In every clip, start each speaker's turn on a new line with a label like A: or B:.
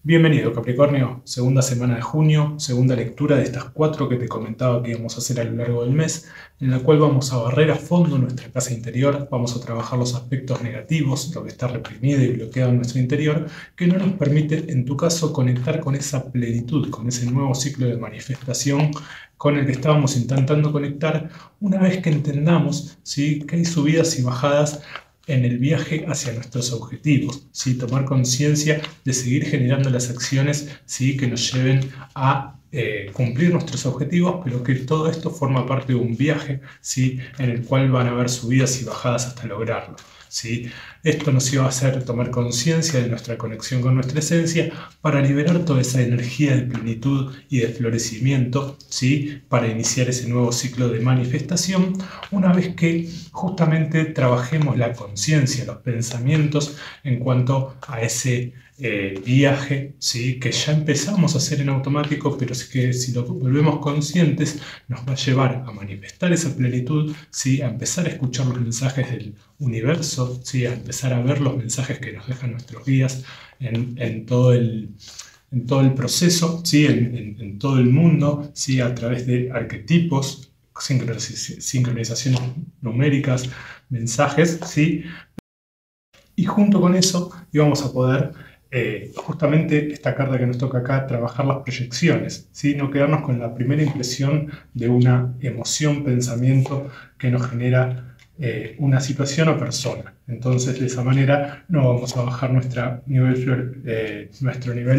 A: Bienvenido, Capricornio. Segunda semana de junio, segunda lectura de estas cuatro que te comentaba que íbamos a hacer a lo largo del mes, en la cual vamos a barrer a fondo nuestra casa interior, vamos a trabajar los aspectos negativos, lo que está reprimido y bloqueado en nuestro interior, que no nos permite, en tu caso, conectar con esa plenitud, con ese nuevo ciclo de manifestación con el que estábamos intentando conectar una vez que entendamos, ¿sí?, que hay subidas y bajadas en el viaje hacia nuestros objetivos, ¿sí? Tomar conciencia de seguir generando las acciones, ¿sí?, que nos lleven a cumplir nuestros objetivos, pero que todo esto forma parte de un viaje, ¿sí?, en el cual van a haber subidas y bajadas hasta lograrlo, ¿sí? Esto nos iba a hacer tomar conciencia de nuestra conexión con nuestra esencia para liberar toda esa energía de plenitud y de florecimiento, ¿sí?, para iniciar ese nuevo ciclo de manifestación, una vez que justamente trabajemos la conciencia, los pensamientos en cuanto a ese viaje, ¿sí?, que ya empezamos a hacer en automático, pero es que si lo volvemos conscientes nos va a llevar a manifestar esa plenitud, ¿sí?, a empezar a escuchar los mensajes del universo, ¿sí?, a empezar a ver los mensajes que nos dejan nuestros guías en todo el proceso, ¿sí?, en todo el mundo, ¿sí?, a través de arquetipos, sincronizaciones numéricas, mensajes, ¿sí? Y junto con eso íbamos a poder, justamente esta carta que nos toca acá, trabajar las proyecciones, ¿sí? No quedarnos con la primera impresión de una emoción, pensamiento que nos genera una situación o persona. Entonces, de esa manera no vamos a bajar nuestro nivel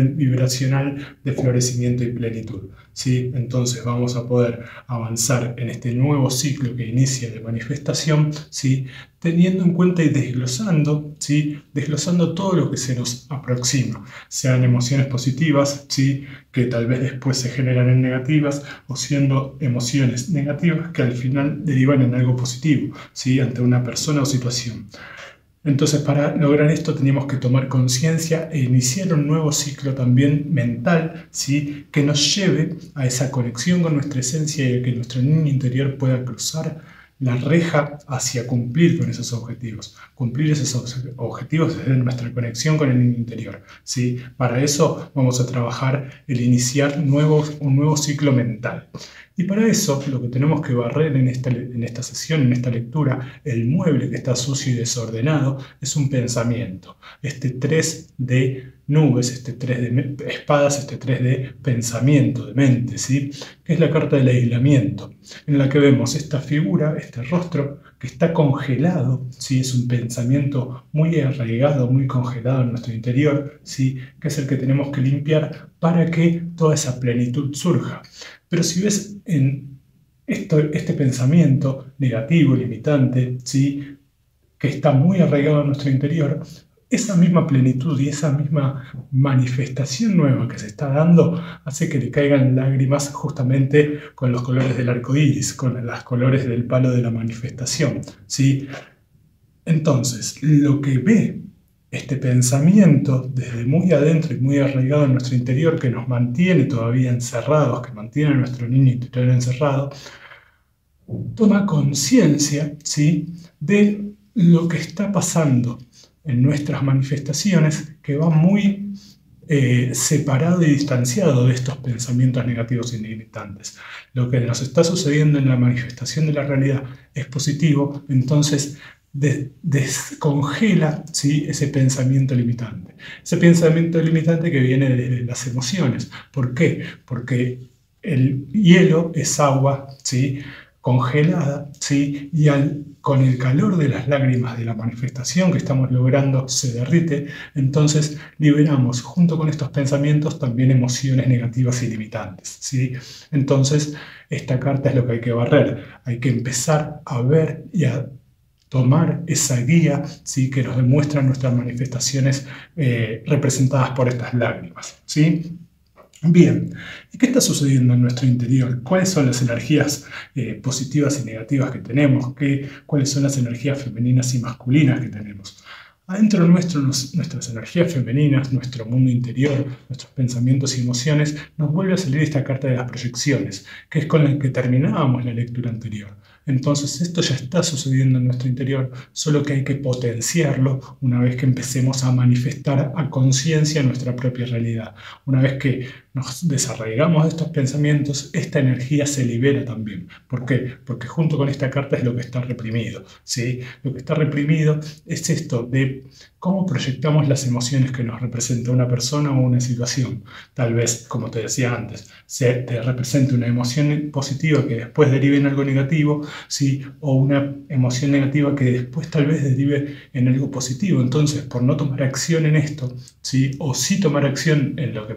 A: vibracional de florecimiento y plenitud, ¿sí? Entonces vamos a poder avanzar en este nuevo ciclo que inicia de manifestación, ¿sí?, teniendo en cuenta y desglosando, ¿sí?, desglosando todo lo que se nos aproxima, sean emociones positivas, ¿sí?, que tal vez después se generan en negativas, o siendo emociones negativas que al final derivan en algo positivo, ¿sí?, ante una persona o situación. Entonces, para lograr esto teníamos que tomar conciencia e iniciar un nuevo ciclo también mental, ¿sí?, que nos lleve a esa conexión con nuestra esencia y a que nuestro niño interior pueda cruzar la reja hacia cumplir con esos objetivos. Cumplir esos objetivos desde nuestra conexión con el niño interior, ¿sí? Para eso vamos a trabajar el iniciar un nuevo ciclo mental. Y para eso lo que tenemos que barrer en esta sesión, en esta lectura, el mueble que está sucio y desordenado, es un pensamiento. Este 3 de nubes, este 3 de espadas, este 3 de pensamiento, de mente, ¿sí?, que es la carta del aislamiento, en la que vemos esta figura, este rostro, que está congelado, ¿sí?, es un pensamiento muy arraigado, muy congelado en nuestro interior, ¿sí?, que es el que tenemos que limpiar para que toda esa plenitud surja. Pero si ves en este pensamiento negativo, limitante, ¿sí?, que está muy arraigado en nuestro interior, esa misma plenitud y esa misma manifestación nueva que se está dando hace que le caigan lágrimas justamente con los colores del arco iris, con los colores del palo de la manifestación, ¿sí? Entonces, lo que ve este pensamiento desde muy adentro y muy arraigado en nuestro interior, que nos mantiene todavía encerrados, que mantiene a nuestro niño interior encerrado, toma conciencia, ¿sí?, de lo que está pasando en nuestras manifestaciones, que va muy separado y distanciado de estos pensamientos negativos y limitantes. Lo que nos está sucediendo en la manifestación de la realidad es positivo, entonces descongela, ¿sí?, ese pensamiento limitante. Ese pensamiento limitante que viene de las emociones. ¿Por qué? Porque el hielo es agua, ¿sí?, congelada, ¿sí?, y con el calor de las lágrimas de la manifestación que estamos logrando se derrite, entonces liberamos junto con estos pensamientos también emociones negativas y limitantes, ¿sí? Entonces esta carta es lo que hay que barrer, hay que empezar a ver y a tomar esa guía, ¿sí?, que nos demuestran nuestras manifestaciones representadas por estas lágrimas, ¿sí? Bien, ¿y qué está sucediendo en nuestro interior? ¿Cuáles son las energías positivas y negativas que tenemos? ¿Cuáles son las energías femeninas y masculinas que tenemos? Adentro nuestro, nuestras energías femeninas, nuestro mundo interior, nuestros pensamientos y emociones, nos vuelve a salir esta carta de las proyecciones, que es con la que terminábamos la lectura anterior. Entonces esto ya está sucediendo en nuestro interior, solo que hay que potenciarlo una vez que empecemos a manifestar a conciencia nuestra propia realidad. Una vez que nos desarraigamos de estos pensamientos, esta energía se libera también. ¿Por qué? Porque junto con esta carta es lo que está reprimido, ¿sí? Lo que está reprimido es esto de cómo proyectamos las emociones que nos representa una persona o una situación. Tal vez, como te decía antes, se te represente una emoción positiva que después derive en algo negativo, ¿sí? O una emoción negativa que después tal vez derive en algo positivo. Entonces, por no tomar acción en esto, ¿sí? O sí tomar acción en lo que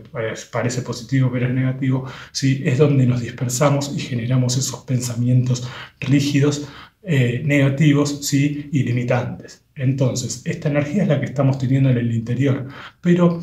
A: parece positivo pero es negativo, ¿sí? Es donde nos dispersamos y generamos esos pensamientos rígidos, negativos, ¿sí? Y limitantes. Entonces, esta energía es la que estamos teniendo en el interior, pero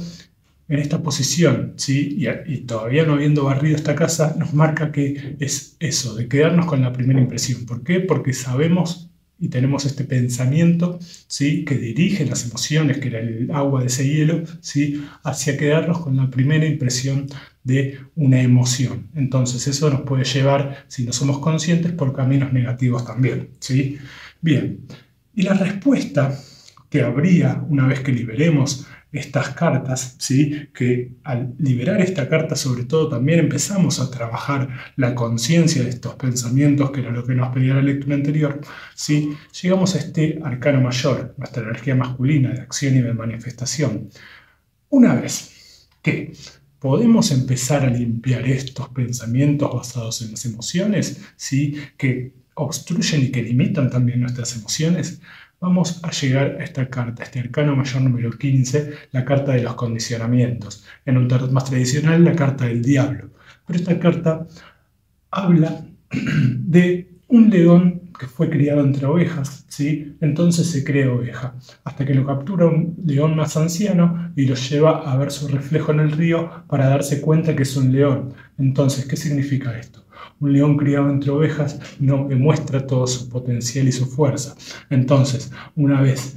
A: en esta posición, ¿sí? Y todavía no habiendo barrido esta casa, nos marca que es eso, de quedarnos con la primera impresión. ¿Por qué? Porque sabemos y tenemos este pensamiento, ¿sí? Que dirige las emociones, que era el agua de ese hielo, ¿sí? Hacia quedarnos con la primera impresión de una emoción. Entonces eso nos puede llevar, si no somos conscientes, por caminos negativos también, ¿sí? Bien, y la respuesta que habría una vez que liberemos estas cartas, ¿sí? Que al liberar esta carta sobre todo también empezamos a trabajar la conciencia de estos pensamientos, que era lo que nos pedía la lectura anterior, ¿sí? Llegamos a este arcano mayor, nuestra energía masculina de acción y de manifestación. Una vez que podemos empezar a limpiar estos pensamientos basados en las emociones, ¿sí? Que obstruyen y que limitan también nuestras emociones, vamos a llegar a esta carta, este arcano mayor número 15, la carta de los condicionamientos. En un tarot más tradicional, la carta del diablo. Pero esta carta habla de un león que fue criado entre ovejas, ¿sí? Entonces se crea oveja, hasta que lo captura un león más anciano y lo lleva a ver su reflejo en el río para darse cuenta que es un león. Entonces, ¿qué significa esto? Un león criado entre ovejas no demuestra todo su potencial y su fuerza. Entonces, una vez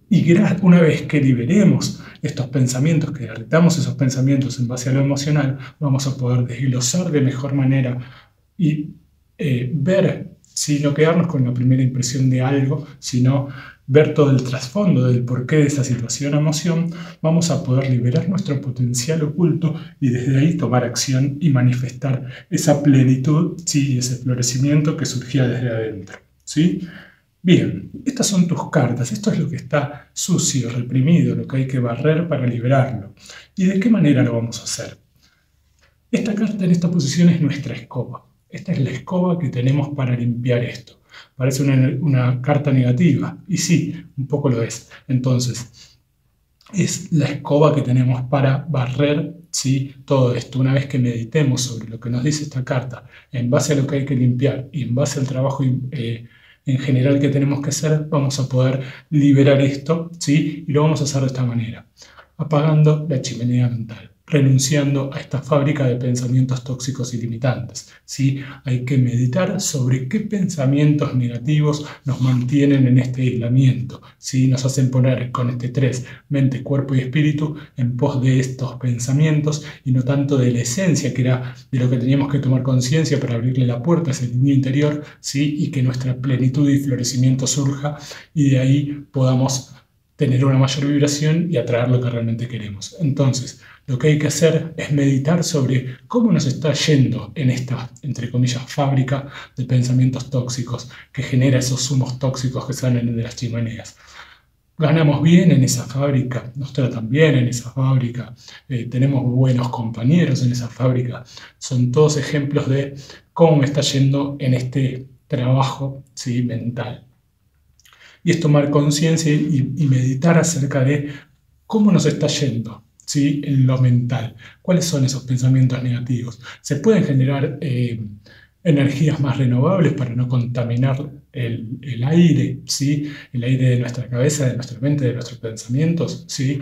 A: que liberemos estos pensamientos, que derritamos esos pensamientos en base a lo emocional, vamos a poder desglosar de mejor manera y ver, si no quedarnos con la primera impresión de algo, sino ver todo el trasfondo del porqué de esa situación o emoción, vamos a poder liberar nuestro potencial oculto y desde ahí tomar acción y manifestar esa plenitud, ¿sí? Y ese florecimiento que surgía desde adentro, ¿sí? Bien, estas son tus cartas, esto es lo que está sucio, reprimido, lo que hay que barrer para liberarlo. ¿Y de qué manera lo vamos a hacer? Esta carta en esta posición es nuestra escoba. Esta es la escoba que tenemos para limpiar esto. Parece una carta negativa, y sí, un poco lo es. Entonces, es la escoba que tenemos para barrer, ¿sí? Todo esto. Una vez que meditemos sobre lo que nos dice esta carta, en base a lo que hay que limpiar y en base al trabajo en general que tenemos que hacer, vamos a poder liberar esto, ¿sí? Y lo vamos a hacer de esta manera, apagando la chimenea mental, renunciando a esta fábrica de pensamientos tóxicos y limitantes, ¿sí? Hay que meditar sobre qué pensamientos negativos nos mantienen en este aislamiento, ¿sí? Nos hacen poner con este 3, mente, cuerpo y espíritu, en pos de estos pensamientos y no tanto de la esencia, que era de lo que teníamos que tomar conciencia para abrirle la puerta a ese niño interior, ¿sí? Y que nuestra plenitud y florecimiento surja y de ahí podamos tener una mayor vibración y atraer lo que realmente queremos. Entonces, lo que hay que hacer es meditar sobre cómo nos está yendo en esta, entre comillas, fábrica de pensamientos tóxicos que genera esos humos tóxicos que salen de las chimeneas. Ganamos bien en esa fábrica, nos tratan bien en esa fábrica, tenemos buenos compañeros en esa fábrica. Son todos ejemplos de cómo me está yendo en este trabajo, ¿sí? Mental. Y es tomar conciencia y meditar acerca de cómo nos está yendo, ¿sí? En lo mental. ¿Cuáles son esos pensamientos negativos? Se pueden generar energías más renovables para no contaminar el aire, ¿sí? El aire de nuestra cabeza, de nuestra mente, de nuestros pensamientos, ¿sí?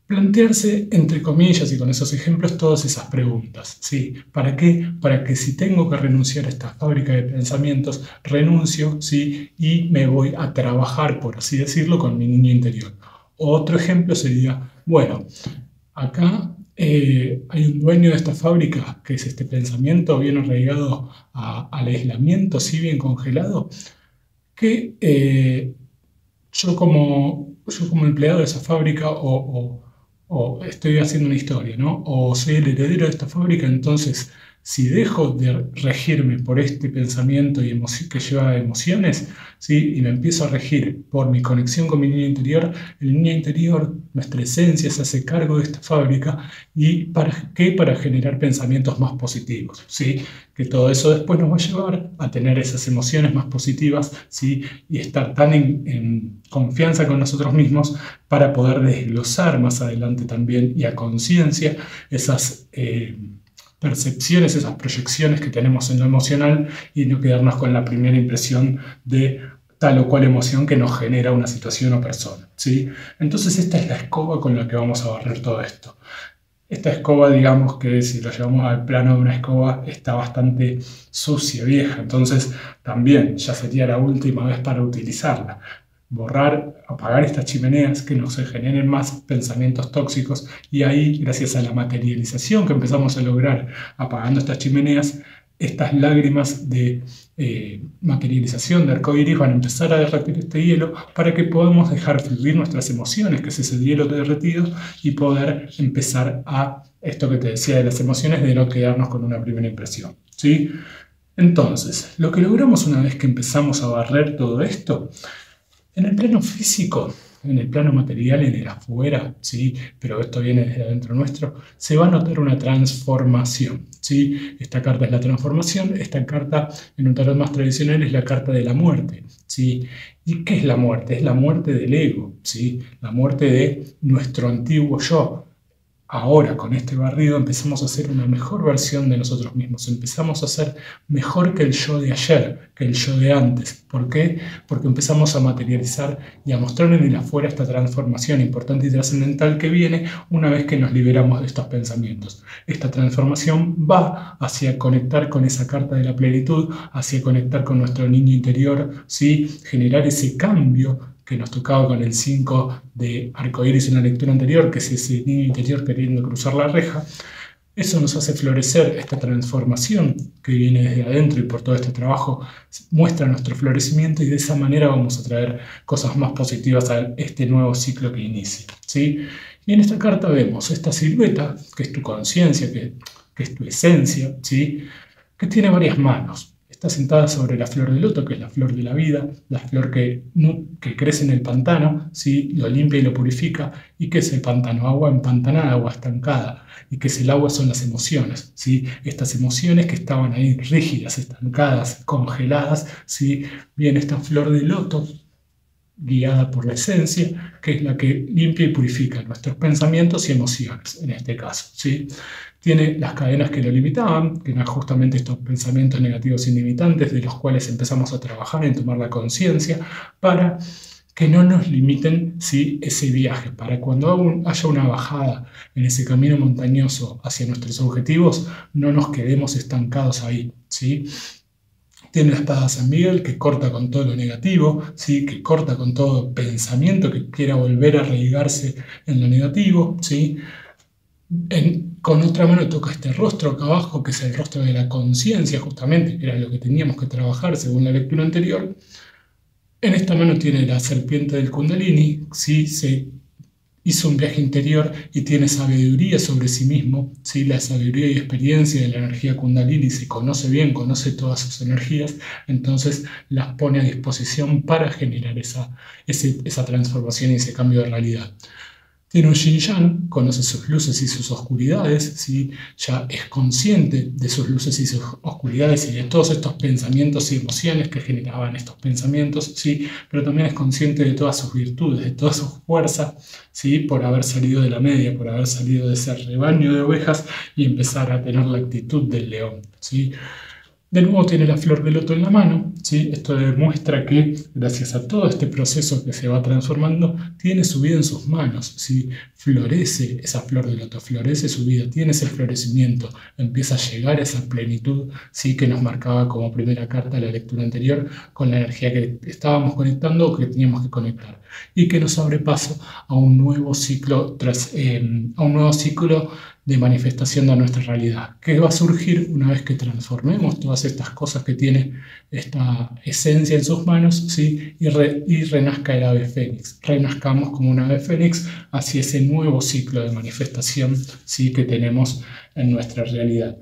A: Plantearse, entre comillas, y con esos ejemplos, todas esas preguntas, ¿sí? ¿Para qué? Para que si tengo que renunciar a esta fábrica de pensamientos, renuncio, ¿sí? Y me voy a trabajar, por así decirlo, con mi niño interior. Otro ejemplo sería, bueno, acá hay un dueño de esta fábrica que es este pensamiento bien arraigado al aislamiento, sí, bien congelado, que yo como empleado de esa fábrica o estoy haciendo una historia, ¿no? O soy el heredero de esta fábrica, entonces si dejo de regirme por este pensamiento que lleva emociones, ¿sí? Y me empiezo a regir por mi conexión con mi niño interior, el niño interior, nuestra esencia, se hace cargo de esta fábrica. ¿Y para qué? Para generar pensamientos más positivos, ¿sí? Que todo eso después nos va a llevar a tener esas emociones más positivas, ¿sí? Y estar tan en confianza con nosotros mismos para poder desglosar más adelante también y a conciencia esas percepciones, esas proyecciones que tenemos en lo emocional y no quedarnos con la primera impresión de tal o cual emoción que nos genera una situación o persona, ¿sí? Entonces esta es la escoba con la que vamos a barrer todo esto. Esta escoba, digamos que si lo llevamos al plano de una escoba, está bastante sucia, vieja, entonces también ya sería la última vez para utilizarla. Borrar, apagar estas chimeneas, que no se generen más pensamientos tóxicos, y ahí, gracias a la materialización que empezamos a lograr apagando estas chimeneas, estas lágrimas de materialización de arcoíris van a empezar a derretir este hielo para que podamos dejar fluir nuestras emociones, que es ese hielo derretido, y poder empezar a esto que te decía de las emociones, de no quedarnos con una primera impresión, ¿sí? Entonces, lo que logramos una vez que empezamos a barrer todo esto, en el plano físico, en el plano material, en el afuera, ¿sí? Pero esto viene desde adentro nuestro, se va a notar una transformación, ¿sí? Esta carta es la transformación, esta carta en un tarot más tradicional es la carta de la muerte, ¿sí? ¿Y qué es la muerte? Es la muerte del ego, ¿sí? La muerte de nuestro antiguo yo. Ahora, con este barrido, empezamos a hacer una mejor versión de nosotros mismos. Empezamos a ser mejor que el yo de ayer, que el yo de antes. ¿Por qué? Porque empezamos a materializar y a mostrar en el afuera esta transformación importante y trascendental que viene una vez que nos liberamos de estos pensamientos. Esta transformación va hacia conectar con esa carta de la plenitud, hacia conectar con nuestro niño interior, ¿sí? Generar ese cambio que nos tocaba con el 5 de arcoíris en la lectura anterior, que es ese niño interior queriendo cruzar la reja. Eso nos hace florecer, esta transformación que viene desde adentro y por todo este trabajo muestra nuestro florecimiento, y de esa manera vamos a traer cosas más positivas a este nuevo ciclo que inicia, ¿sí? Y en esta carta vemos esta silueta, que es tu conciencia, que es tu esencia, ¿sí? Que tiene varias manos. Está sentada sobre la flor de loto, que es la flor de la vida, la flor que crece en el pantano, ¿sí? Lo limpia y lo purifica. ¿Y qué es el pantano? Agua empantanada, agua estancada. ¿Y qué es el agua? Son las emociones, ¿sí? Estas emociones que estaban ahí rígidas, estancadas, congeladas, ¿sí? Viene esta flor de loto, guiada por la esencia, que es la que limpia y purifica nuestros pensamientos y emociones, en este caso, ¿sí? Tiene las cadenas que lo limitaban, que eran justamente estos pensamientos negativos inlimitantes, de los cuales empezamos a trabajar en tomar la conciencia para que no nos limiten, ¿sí? Ese viaje, para cuando haya una bajada en ese camino montañoso hacia nuestros objetivos, no nos quedemos estancados ahí, ¿sí? Tiene la espada San Miguel, que corta con todo lo negativo, ¿sí? Que corta con todo pensamiento que quiera volver a arraigarse en lo negativo, ¿sí? Con otra mano toca este rostro acá abajo, que es el rostro de la conciencia, justamente, que era lo que teníamos que trabajar según la lectura anterior. En esta mano tiene la serpiente del Kundalini, ¿sí? Se hizo un viaje interior y tiene sabiduría sobre sí mismo, ¿sí? La sabiduría y experiencia de la energía Kundalini, se conoce bien, conoce todas sus energías, entonces las pone a disposición para generar esa transformación y ese cambio de realidad. Tiene un yin-yang, conoce sus luces y sus oscuridades, ¿sí? Ya es consciente de sus luces y sus oscuridades y de todos estos pensamientos y emociones que generaban estos pensamientos, ¿sí? Pero también es consciente de todas sus virtudes, de toda su fuerza, ¿sí? Por haber salido de la media, por haber salido de ese rebaño de ovejas y empezar a tener la actitud del león, ¿sí? De nuevo tiene la flor de loto en la mano, ¿sí? Esto demuestra que gracias a todo este proceso que se va transformando, tiene su vida en sus manos, ¿sí? Florece esa flor de loto, florece su vida, tiene ese florecimiento, empieza a llegar a esa plenitud, ¿sí? Que nos marcaba como primera carta de la lectura anterior, con la energía que estábamos conectando o que teníamos que conectar, y que nos abre paso a un nuevo ciclo, de manifestación de nuestra realidad, que va a surgir una vez que transformemos todas estas cosas que tiene esta esencia en sus manos, ¿sí? y renazca el ave fénix. Renazcamos como un ave fénix hacia ese nuevo ciclo de manifestación, ¿sí? Que tenemos en nuestra realidad.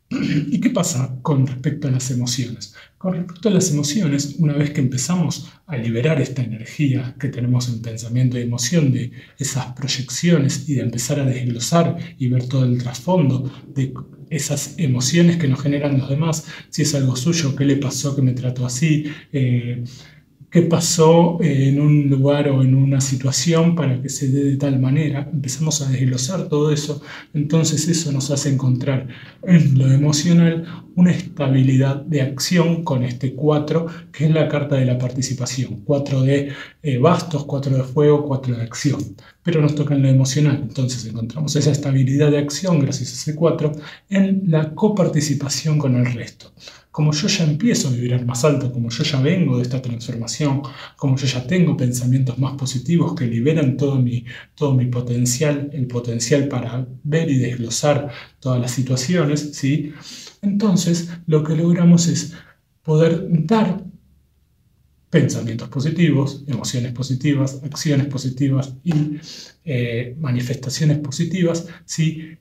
A: ¿Y qué pasa con respecto a las emociones? Con respecto a las emociones, una vez que empezamos a liberar esta energía que tenemos en pensamiento y emoción de esas proyecciones y de empezar a desglosar y ver todo el trasfondo de esas emociones que nos generan los demás, si es algo suyo, qué le pasó que me trató así, qué pasó en un lugar o en una situación para que se dé de tal manera, empezamos a desglosar todo eso, entonces eso nos hace encontrar en lo emocional una estabilidad de acción con este 4, que es la carta de la participación, 4 de bastos, 4 de fuego, 4 de acción, pero nos toca en lo emocional, entonces encontramos esa estabilidad de acción gracias a ese 4 en la coparticipación con el resto. Como yo ya empiezo a vibrar más alto, como yo ya vengo de esta transformación, como yo ya tengo pensamientos más positivos que liberan todo mi potencial, el potencial para ver y desglosar todas las situaciones, ¿sí? Entonces lo que logramos es poder dar pensamientos positivos, emociones positivas, acciones positivas y manifestaciones positivas, ¿sí?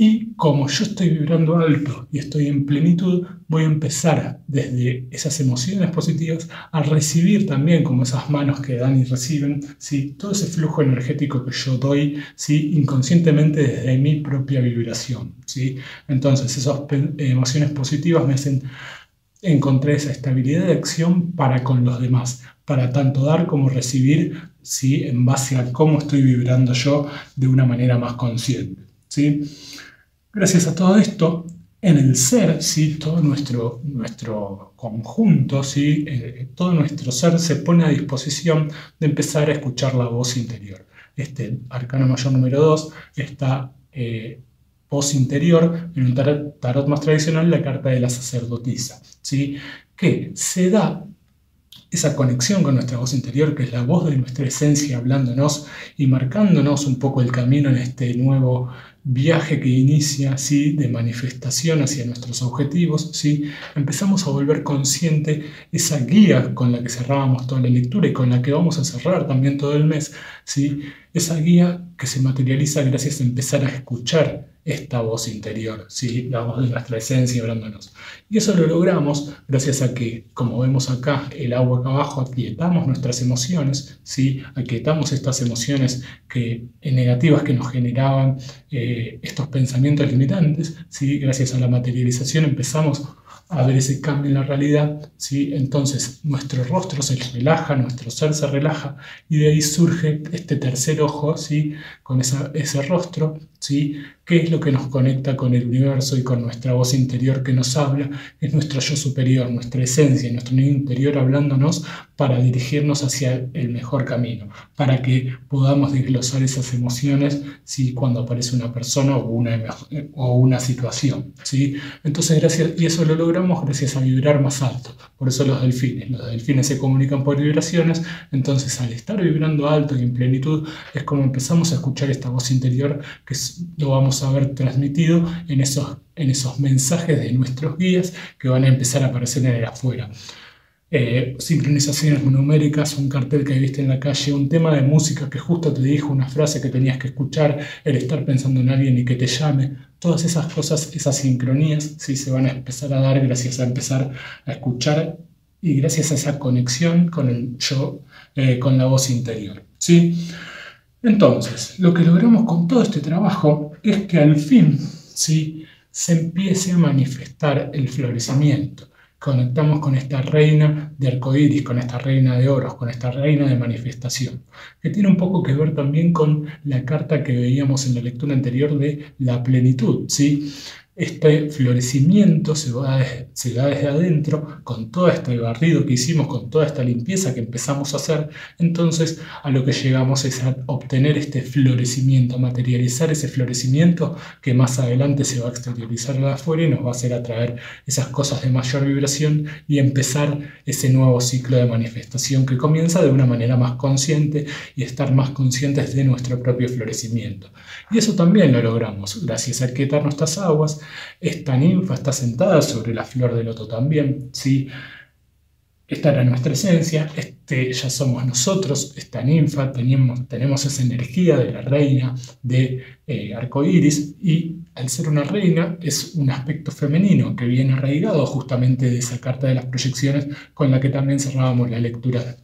A: Y como yo estoy vibrando alto y estoy en plenitud, voy a empezar desde esas emociones positivas a recibir también como esas manos que dan y reciben, ¿sí? Todo ese flujo energético que yo doy, ¿sí? Inconscientemente desde mi propia vibración, ¿sí? Entonces esas emociones positivas me hacen encontrar esa estabilidad de acción para con los demás, para tanto dar como recibir, ¿sí? En base a cómo estoy vibrando yo de una manera más consciente, ¿sí? Gracias a todo esto, en el ser, ¿sí? Todo nuestro conjunto, ¿sí? Todo nuestro ser se pone a disposición de empezar a escuchar la voz interior. Este arcano mayor número 2, esta voz interior, en un tarot más tradicional, la carta de la sacerdotisa, ¿sí? Que se da esa conexión con nuestra voz interior, que es la voz de nuestra esencia hablándonos y marcándonos un poco el camino en este nuevo viaje que inicia, ¿sí? De manifestación hacia nuestros objetivos, ¿sí? Empezamos a volver consciente esa guía con la que cerrábamos toda la lectura y con la que vamos a cerrar también todo el mes, ¿sí? Esa guía que se materializa gracias a empezar a escuchar esta voz interior, ¿sí? La voz de nuestra esencia hablándonos. Y eso lo logramos gracias a que, como vemos acá, el agua acá abajo, aquietamos nuestras emociones, ¿sí? Aquietamos estas emociones negativas que nos generaban estos pensamientos limitantes, ¿sí? Gracias a la materialización empezamos a ver ese cambio en la realidad, ¿sí? Entonces nuestro rostro se relaja, nuestro ser se relaja y de ahí surge este tercer ojo, ¿sí? Con ese rostro, ¿sí? ¿Qué es lo que nos conecta con el universo y con nuestra voz interior que nos habla? Es nuestro yo superior, nuestra esencia, nuestro niño interior hablándonos para dirigirnos hacia el mejor camino, para que podamos desglosar esas emociones, ¿sí? Cuando aparece una persona o una situación, ¿sí? Entonces, y eso lo logramos gracias a vibrar más alto. Por eso los delfines se comunican por vibraciones, entonces al estar vibrando alto y en plenitud es como empezamos a escuchar esta voz interior que lo vamos a ver transmitido en esos mensajes de nuestros guías que van a empezar a aparecer en el afuera. Sincronizaciones numéricas, un cartel que viste en la calle, un tema de música que justo te dijo una frase que tenías que escuchar, el estar pensando en alguien y que te llame, todas esas cosas, esas sincronías, ¿sí? Se van a empezar a dar gracias a empezar a escuchar y gracias a esa conexión con el yo, con la voz interior, ¿sí? Entonces, lo que logramos con todo este trabajo es que al fin, ¿sí? Se empiece a manifestar el florecimiento. Conectamos con esta reina de arcoíris, con esta reina de oros, con esta reina de manifestación, que tiene un poco que ver también con la carta que veíamos en la lectura anterior de la plenitud, ¿sí? este florecimiento se da desde adentro con todo este barrido que hicimos, con toda esta limpieza que empezamos a hacer. Entonces a lo que llegamos es a obtener este florecimiento, a materializar ese florecimiento que más adelante se va a exteriorizar afuera y nos va a hacer atraer esas cosas de mayor vibración y empezar ese nuevo ciclo de manifestación que comienza de una manera más consciente y estar más conscientes de nuestro propio florecimiento. Y eso también lo logramos gracias a aquietar nuestras aguas. Esta ninfa está sentada sobre la flor de loto también, ¿sí? Esta era nuestra esencia, ya somos nosotros, esta ninfa, tenemos esa energía de la reina de arcoíris, y al ser una reina es un aspecto femenino que viene arraigado justamente de esa carta de las proyecciones con la que también cerrábamos la lectura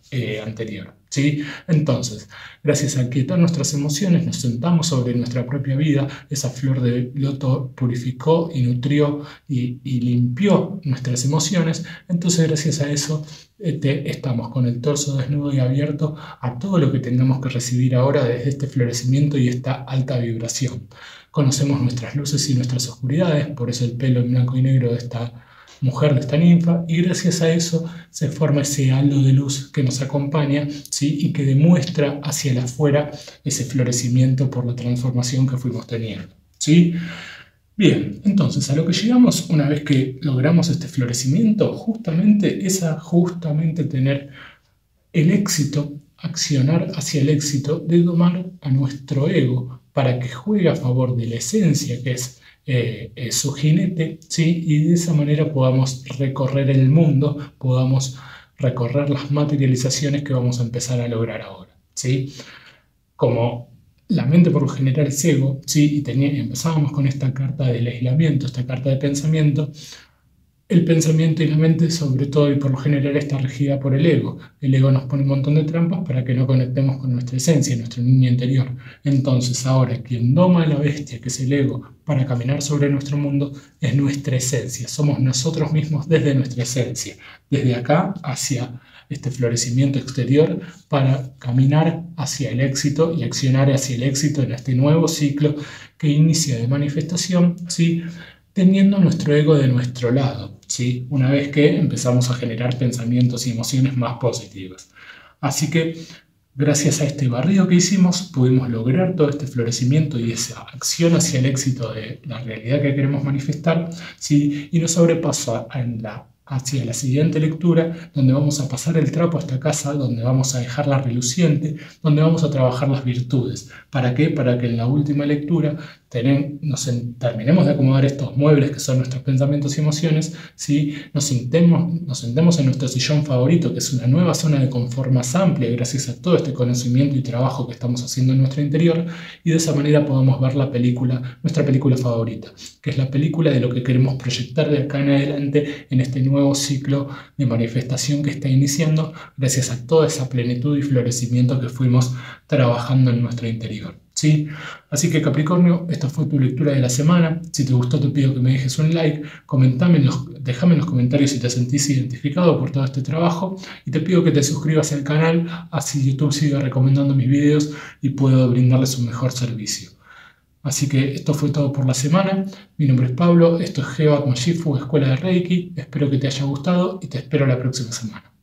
A: anterior, ¿sí? Entonces, gracias a quietar nuestras emociones, nos sentamos sobre nuestra propia vida. Esa flor de loto purificó y nutrió y limpió nuestras emociones. Entonces, gracias a eso, estamos con el torso desnudo y abierto a todo lo que tengamos que recibir ahora desde este florecimiento y esta alta vibración. Conocemos nuestras luces y nuestras oscuridades, por eso el pelo en blanco y negro de esta mujer, de esta ninfa, y gracias a eso se forma ese halo de luz que nos acompaña, ¿sí? Y que demuestra hacia el afuera ese florecimiento por la transformación que fuimos teniendo, ¿sí? Bien, entonces a lo que llegamos una vez que logramos este florecimiento, justamente es a tener el éxito, accionar hacia el éxito de domar a nuestro ego para que juegue a favor de la esencia que es su jinete, ¿sí? Y de esa manera podamos recorrer el mundo, podamos recorrer las materializaciones que vamos a empezar a lograr ahora, ¿sí? Como la mente por lo general es ego, ¿sí? Y empezábamos con esta carta del aislamiento, esta carta de pensamiento. El pensamiento y la mente, sobre todo y por lo general, está regida por el ego. El ego nos pone un montón de trampas para que no conectemos con nuestra esencia, nuestro niño interior. Entonces, ahora, quien doma a la bestia, que es el ego, para caminar sobre nuestro mundo, es nuestra esencia. Somos nosotros mismos desde nuestra esencia, desde acá hacia este florecimiento exterior, para caminar hacia el éxito y accionar hacia el éxito en este nuevo ciclo que inicia de manifestación, ¿sí? Teniendo nuestro ego de nuestro lado, ¿sí? Una vez que empezamos a generar pensamientos y emociones más positivas. Así que, gracias a este barrido que hicimos, pudimos lograr todo este florecimiento y esa acción hacia el éxito de la realidad que queremos manifestar, ¿sí? Y nos sobrepasa hacia la siguiente lectura, donde vamos a pasar el trapo a esta casa, donde vamos a dejarla reluciente, donde vamos a trabajar las virtudes. ¿Para qué? Para que en la última lectura terminemos de acomodar estos muebles que son nuestros pensamientos y emociones, ¿sí? Nos sentemos en nuestro sillón favorito, que es una nueva zona de confort más amplia gracias a todo este conocimiento y trabajo que estamos haciendo en nuestro interior, y de esa manera podamos ver nuestra película favorita, que es la película de lo que queremos proyectar de acá en adelante en este nuevo ciclo de manifestación que está iniciando gracias a toda esa plenitud y florecimiento que fuimos trabajando en nuestro interior, ¿sí? Así que, Capricornio, esta fue tu lectura de la semana. Si te gustó, te pido que me dejes un like, déjame en los comentarios si te sentís identificado por todo este trabajo, y te pido que te suscribas al canal, así YouTube sigue recomendando mis videos y puedo brindarles un mejor servicio. Así que esto fue todo por la semana. Mi nombre es Pablo, esto es Geoat Majifu, Escuela de Reiki. Espero que te haya gustado y te espero la próxima semana.